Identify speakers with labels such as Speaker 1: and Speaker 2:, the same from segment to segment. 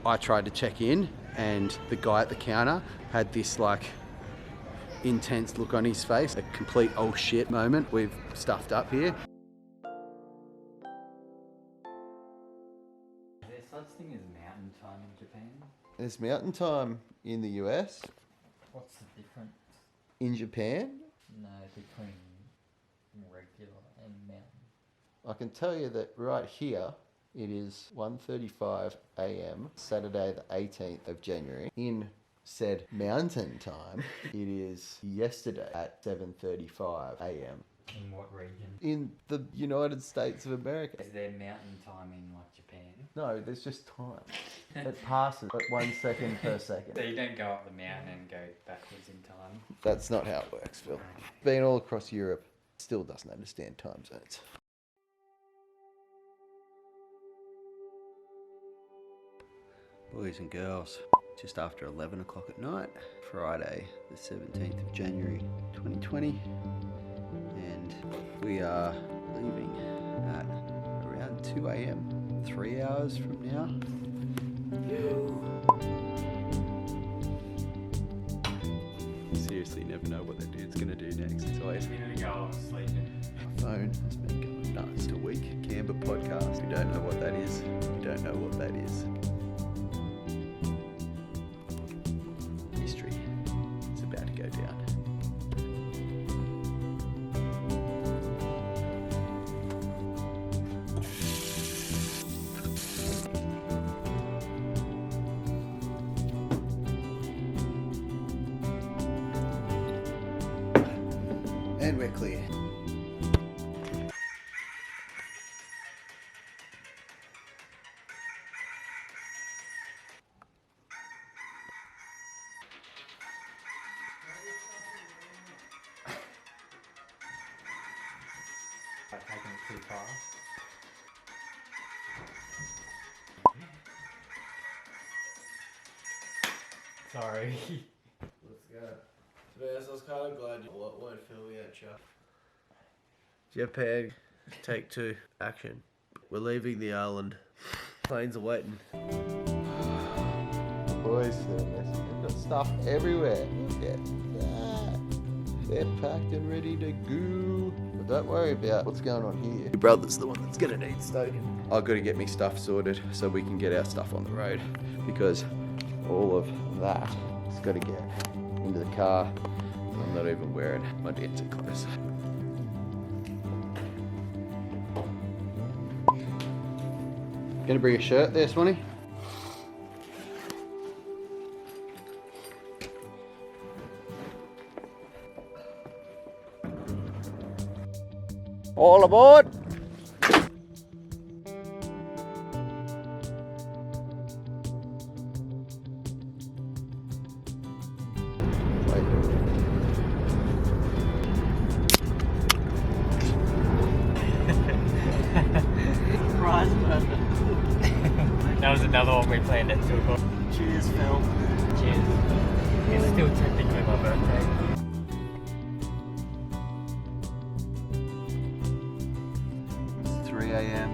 Speaker 1: I tried to check in and the guy at the counter had this like intense look on his face, a complete oh shit moment. We've stuffed up here.
Speaker 2: Is there such thing as mountain time in Japan?
Speaker 3: There's mountain time in the US.
Speaker 2: What's the difference?
Speaker 3: In Japan,
Speaker 2: No, between regular and mountain.
Speaker 3: I can tell you that right here, it is 1:35 a.m. Saturday the 18th of January. In said mountain time, it is yesterday at 7:35 a.m.
Speaker 2: In what region?
Speaker 3: in the United States of America.
Speaker 2: Is there mountain time in like Japan?
Speaker 3: No, there's just time. It passes at 1 second per second.
Speaker 2: So you don't go up the mountain and go backwards in time?
Speaker 3: That's not how it works, Phil. Being all across Europe, still doesn't understand time zones.
Speaker 1: Boys and girls, just after 11 o'clock at night, Friday the 17th of January 2020, and we are leaving at around 2 a.m, 3 hours from now. Seriously, never know what that dude's gonna do next. It's always
Speaker 2: Go sleeping.
Speaker 1: my phone has been going nuts a week. Canberra podcast. We don't know what that is. We don't know what that is. Mystery. It's about to go down. And we're clear.
Speaker 2: I've taken it too far. Sorry.
Speaker 4: Let's go. To be honest, I was kind of glad you weren't filming that, Chuck.
Speaker 1: Japan, take 2, action.
Speaker 4: We're leaving the island. Planes are waiting.
Speaker 3: Boys, they've got stuff everywhere. Look at that. They're packed and ready to go. But don't worry about what's going on here.
Speaker 1: Your brother's the one that's gonna need stoking. I've got to get me stuff sorted so we can get our stuff on the road, because all of that has got to get into the car. I'm not even wearing my dancing clothes. Gonna bring a shirt there, Swanee? All aboard!
Speaker 2: That was another one we planned at 2 o'clock.
Speaker 4: Cheers, Phil.
Speaker 2: Cheers. It's still technically my birthday.
Speaker 3: It's 3 a.m.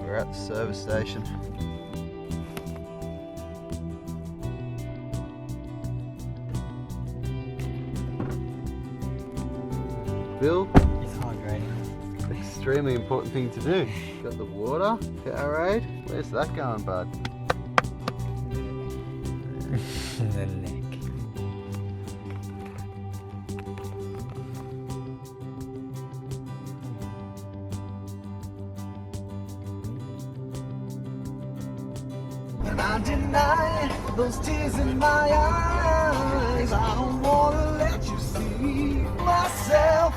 Speaker 3: We're at the service station. Bill,
Speaker 2: It's hydrating.
Speaker 3: extremely important thing to do. Got the water, Powerade. Where's that going, bud?
Speaker 2: The neck.
Speaker 5: And I deny those tears in my eyes. I don't wanna let you see myself.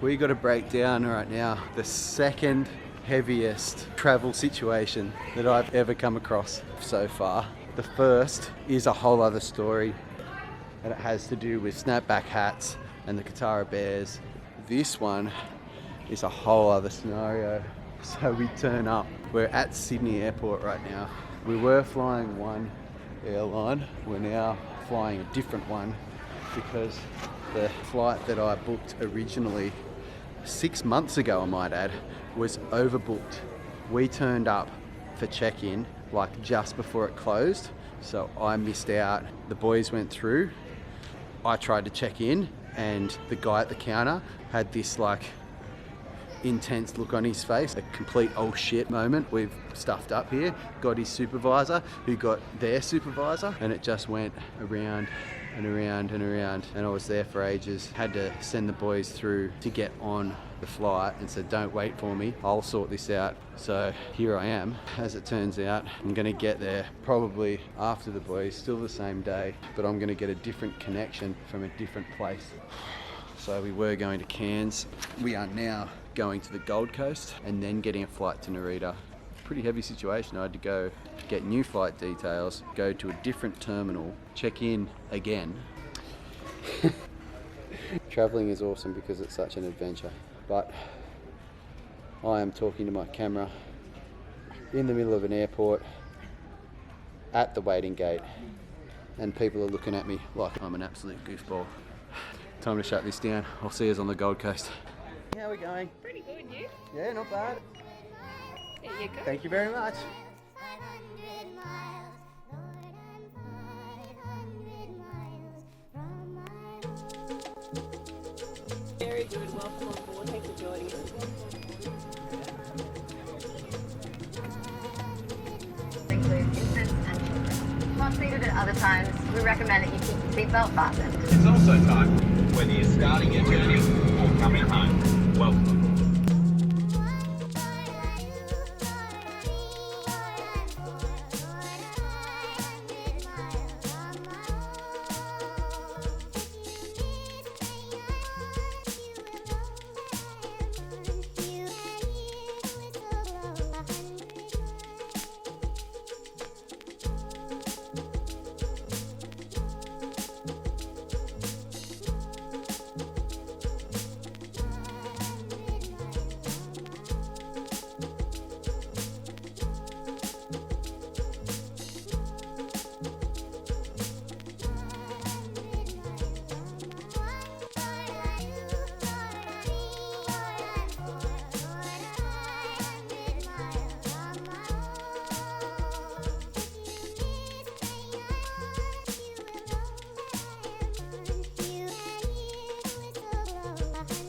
Speaker 1: We got to break down right now the second heaviest travel situation that I've ever come across so far. The first is a whole other story, and it has to do with snapback hats and the Katara bears. This one is a whole other scenario. So we turn up, we're at Sydney Airport right now. We were flying one airline, we're now flying a different one because the flight that I booked originally 6 months ago, I might add, was overbooked. We turned up for check-in like just before it closed, so I missed out. The boys went through, I tried to check in, and the guy at the counter had this like intense look on his face, a complete oh shit moment. We've stuffed up here. Got his supervisor, who got their supervisor, and it just went around and around and around, and I was there for ages. Had to send the boys through to get on the flight and said, don't wait for me, I'll sort this out. So here I am. As it turns out, I'm gonna get there probably after the boys, still the same day, but I'm gonna get a different connection from a different place. So we were going to Cairns. We are now going to the Gold Coast and then getting a flight to Narita. Pretty heavy situation. I had to go get new flight details, go to a different terminal, check in again. Traveling is awesome because it's such an adventure, but I am talking to my camera in the middle of an airport at the waiting gate, and people are looking at me like I'm an absolute goofball. Time to shut this down. I'll see you on the Gold Coast. How are we going?
Speaker 6: Pretty good, you?
Speaker 1: Yeah, not bad.
Speaker 6: There you go.
Speaker 1: Thank you very much.
Speaker 6: Very good. Welcome on board. Thanks for joining us.
Speaker 7: Include infants and children. While seated at other times, we recommend that you keep your seatbelt fastened.
Speaker 8: It's also time, whether you're starting your journey or coming home. Welcome.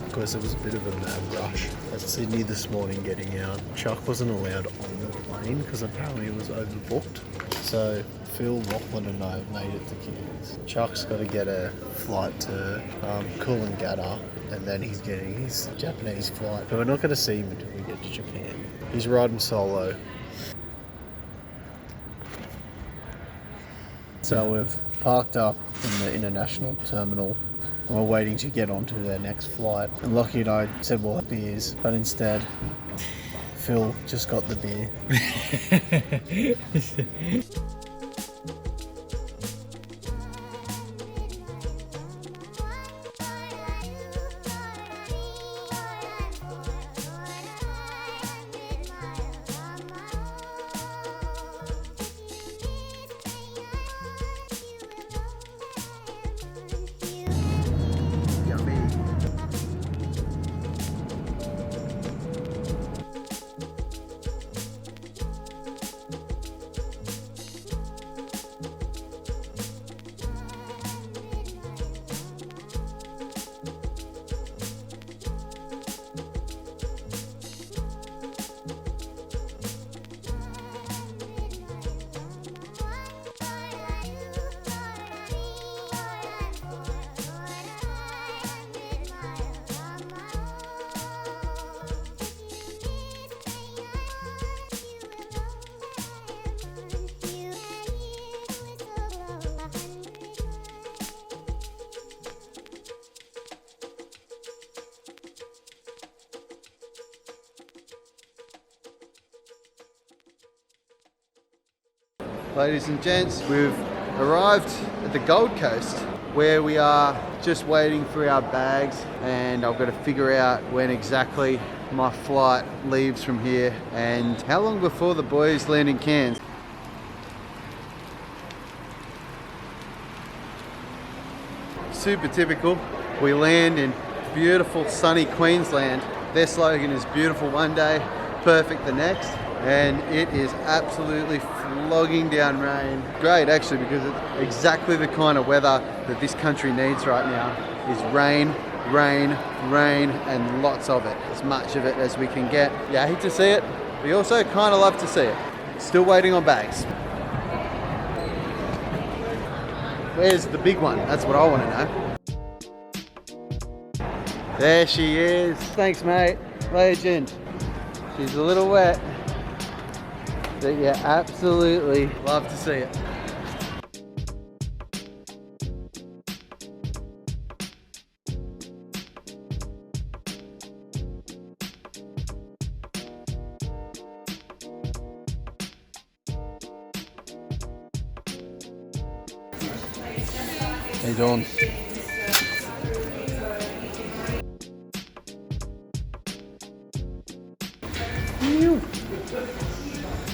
Speaker 9: Because it was a bit of a mad rush at Sydney this morning getting out. Chuck wasn't allowed on the plane because apparently it was overbooked. So Phil, Lachlan and I made it to Cairns. Chuck's got to get a flight to Coolangatta, and then he's getting his Japanese flight. But we're not going to see him until we get to Japan. He's riding solo. So we've parked up in the international terminal. We're waiting to get onto their next flight. And Lockie and I said we'll have beers, but instead, Phil just got the beer.
Speaker 3: Ladies and gents, we've arrived at the Gold Coast where we are just waiting for our bags, and I've got to figure out when exactly my flight leaves from here and how long before the boys land in Cairns. Super typical. We land in beautiful sunny Queensland. Their slogan is beautiful one day, perfect the next, and it is absolutely flogging down rain. Great actually, because it's exactly the kind of weather that this country needs right now is rain, rain, rain, and lots of it, as much of it as we can get. Yeah, I hate to see it, we also kind of love to see it. Still waiting on bags. Where's the big one? That's what I want to know. There she is. Thanks, mate. Legend. She's a little wet, but yeah, absolutely love to see it. How you doing?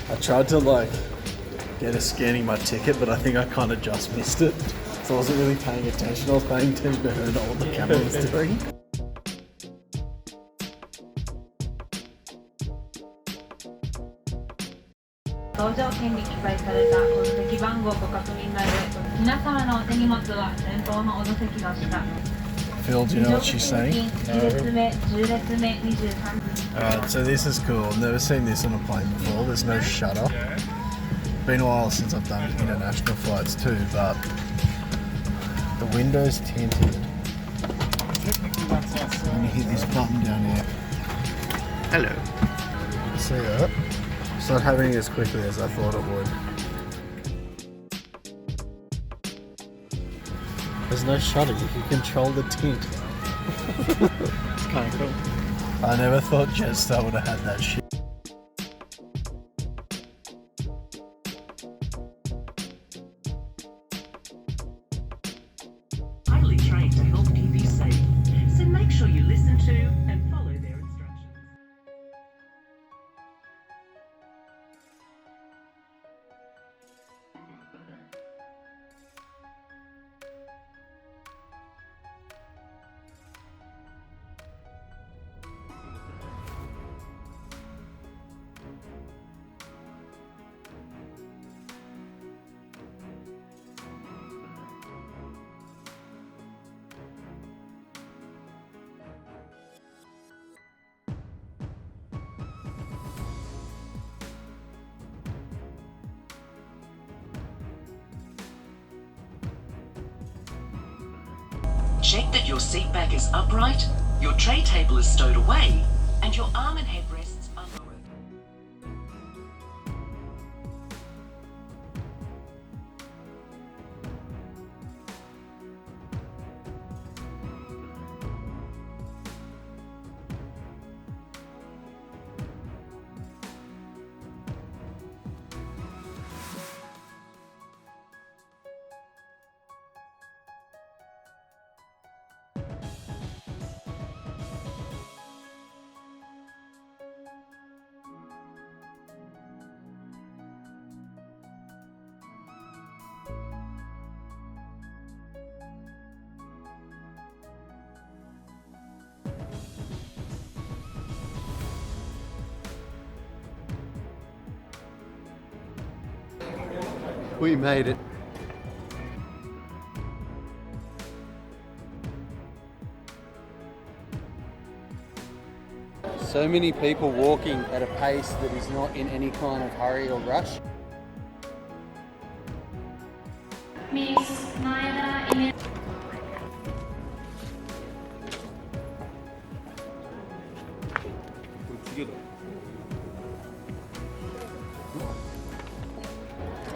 Speaker 9: I tried to like get her scanning my ticket, but I think I kind of just missed it. So I wasn't really paying attention. I was paying attention to her and all the camera was doing. Phil, do you know what she's saying? Alright, so this is cool. I've never seen this on a plane before. There's no shutter. Been a while since I've done international flights too, but the window's tinted. And you hit this button down here.
Speaker 1: Hello.
Speaker 9: See that? It's not happening as quickly as I thought it would. There's no shutter, you can control the tint.
Speaker 2: It's kind of cool.
Speaker 9: I never thought Jetstar would have had that shit.
Speaker 10: Highly trained to help keep you safe, so make sure you listen to and follow their instructions. Check that your seat back is upright, your tray table is stowed away, and your arm and head rests are lowered.
Speaker 3: We made it. So many people walking at a pace that is not in any kind of hurry or rush.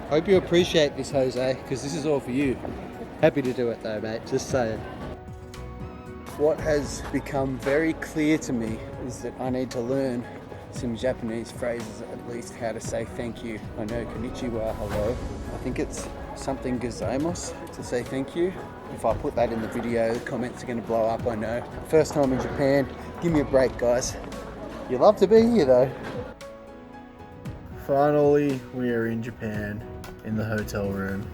Speaker 3: Hope you appreciate this, Jose, because this is all for you. Happy to do it though, mate, just saying. What has become very clear to me is that I need to learn
Speaker 1: some Japanese phrases, at least how to say thank you. I know konnichiwa, hello. I think it's something gozaimasu to say thank you. If I put that in the video, the comments are going to blow up, I know. First time in Japan. Give me a break, guys. You love to be here, though.
Speaker 9: Finally, we are in Japan, in the hotel room.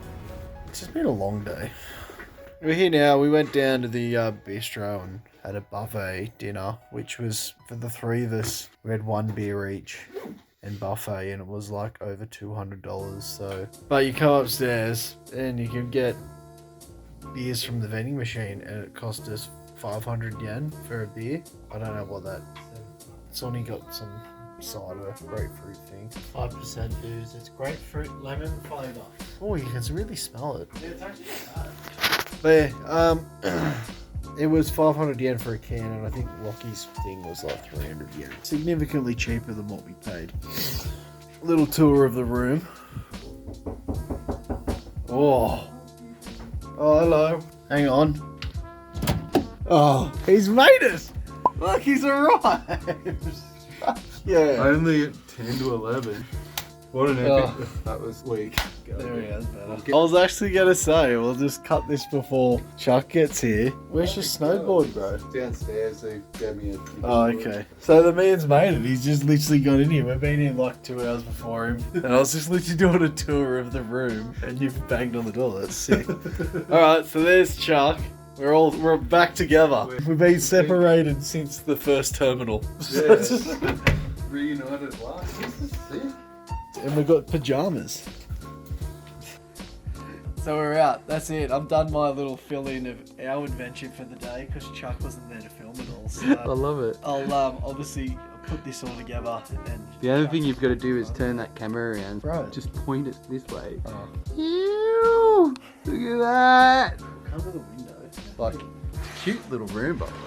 Speaker 9: It's just been a long day. We're here now. We went down to the bistro and had a buffet dinner, which was, for the three of us, we had one beer each and buffet, and it was like over $200. So, but you come upstairs and you can get beers from the vending machine, and it cost us 500 yen for a beer. I don't know what that. Sonny got some cider, grapefruit thing.
Speaker 2: 5% booze. It's grapefruit lemon flavour.
Speaker 9: Oh, you can really smell it.
Speaker 2: Yeah, it's actually not bad.
Speaker 9: But yeah, it was 500 yen for a can, and I think Rocky's thing was like 300 yen. Significantly cheaper than what we paid. Little tour of the room. Oh, hello. Hang on. Oh, he's made it. Look, he's arrived. Yeah.
Speaker 4: Only 10 to 11. What an epic. That was weak.
Speaker 9: There he is, better. I was actually going to say, we'll just cut this before Chuck gets here. Where's your snowboard, bro?
Speaker 3: Downstairs, they gave me a...
Speaker 9: Oh, okay. So the man's made it. He's just literally got in here. We've been here like 2 hours before him. And I was just literally doing a tour of the room, and you've banged on the door. That's sick. Alright, so there's Chuck. We're back together. We've been separated since the first terminal.
Speaker 3: Yeah. Reunited at last. This is sick.
Speaker 9: And we've got pajamas. So we're out. That's it. I've done my little fill-in of our adventure for the day because Chuck wasn't there to film it all. So
Speaker 1: I love it.
Speaker 9: I'll obviously put this all together. And
Speaker 1: The only thing you've got to do is turn that camera around.
Speaker 9: Right.
Speaker 1: Just point it this way.
Speaker 9: Oh.
Speaker 1: Look at that.
Speaker 9: Cover the window.
Speaker 1: Like, cute little room, by the way.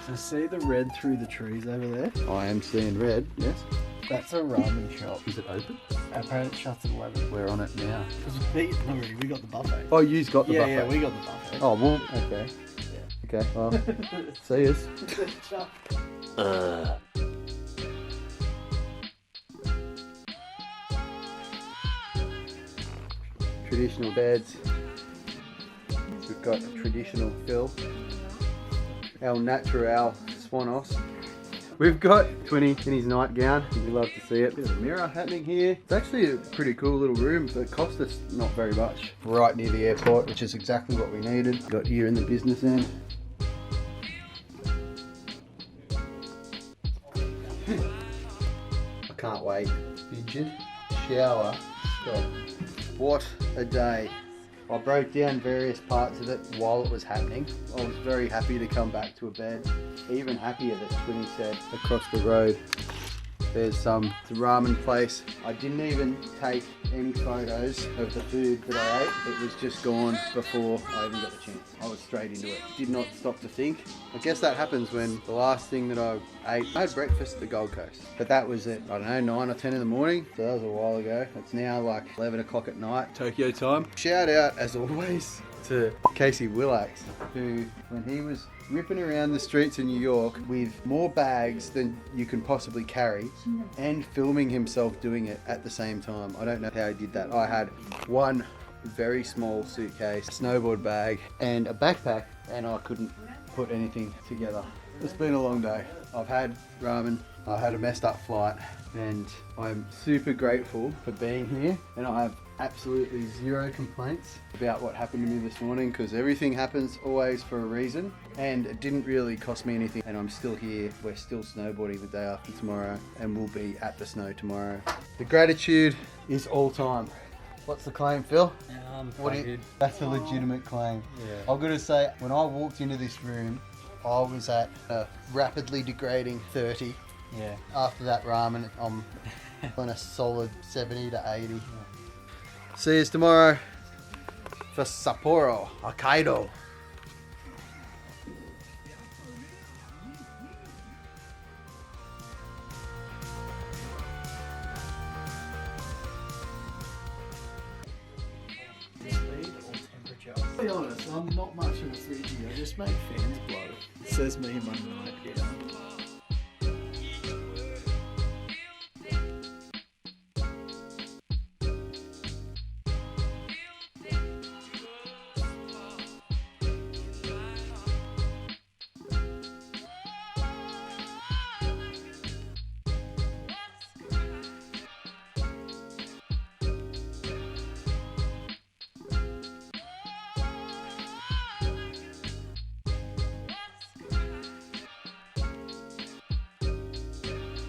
Speaker 9: So see the red through the trees over there?
Speaker 1: I am seeing red, yes.
Speaker 9: That's a ramen shop.
Speaker 1: Is it open?
Speaker 9: Apparently it shuts at 11.
Speaker 1: We're on it now.
Speaker 9: Because we've eaten already. We got the buffet.
Speaker 1: Oh, you've got the buffet?
Speaker 9: Yeah, we got the buffet.
Speaker 1: Oh, well, okay.
Speaker 9: Yeah.
Speaker 1: Okay, well, see us. Traditional beds. We've got a traditional fill. El Natural Swanos. We've got 20 in his nightgown. You love to see it. Bit of a mirror happening here. It's actually a pretty cool little room, but it cost us not very much. Right near the airport, which is exactly what we needed. Got here in the business end. I can't wait. Fidget, shower. God. What a day. I broke down various parts of it while it was happening. I was very happy to come back to a bed. Even happier that Twinny said across the road there's the ramen place. I didn't even take any photos of the food that I ate. It was just gone before I even got the chance. I was straight into it. Did not stop to think. I guess that happens when the last thing that I ate, I had breakfast at the Gold Coast. But that was at, I don't know, 9 or 10 in the morning. So that was a while ago. It's now like 11 o'clock at night, Tokyo time. Shout out, as always, to Casey Willax, who, when he was ripping around the streets in New York with more bags than you can possibly carry and filming himself doing it at the same time. I don't know how he did that. I had one very small suitcase, snowboard bag and a backpack, and I couldn't put anything together. It's been a long day. I've had ramen, I had a messed up flight, and I'm super grateful for being here, and I have absolutely zero complaints about what happened to me this morning, because everything happens always for a reason, and it didn't really cost me anything, and I'm still here. We're still snowboarding the day after tomorrow, and we'll be at the snow tomorrow. The gratitude is all time. What's the claim, Phil? That's a legitimate claim.
Speaker 2: Yeah.
Speaker 1: I've got to say, when I walked into this room, I was at a rapidly degrading 30.
Speaker 2: Yeah.
Speaker 1: After that ramen, I'm on a solid 70 to 80. See you tomorrow for Sapporo, Hokkaido.
Speaker 9: To be honest, I'm not much of a fridgie. I just make fans blow. Says me in my night.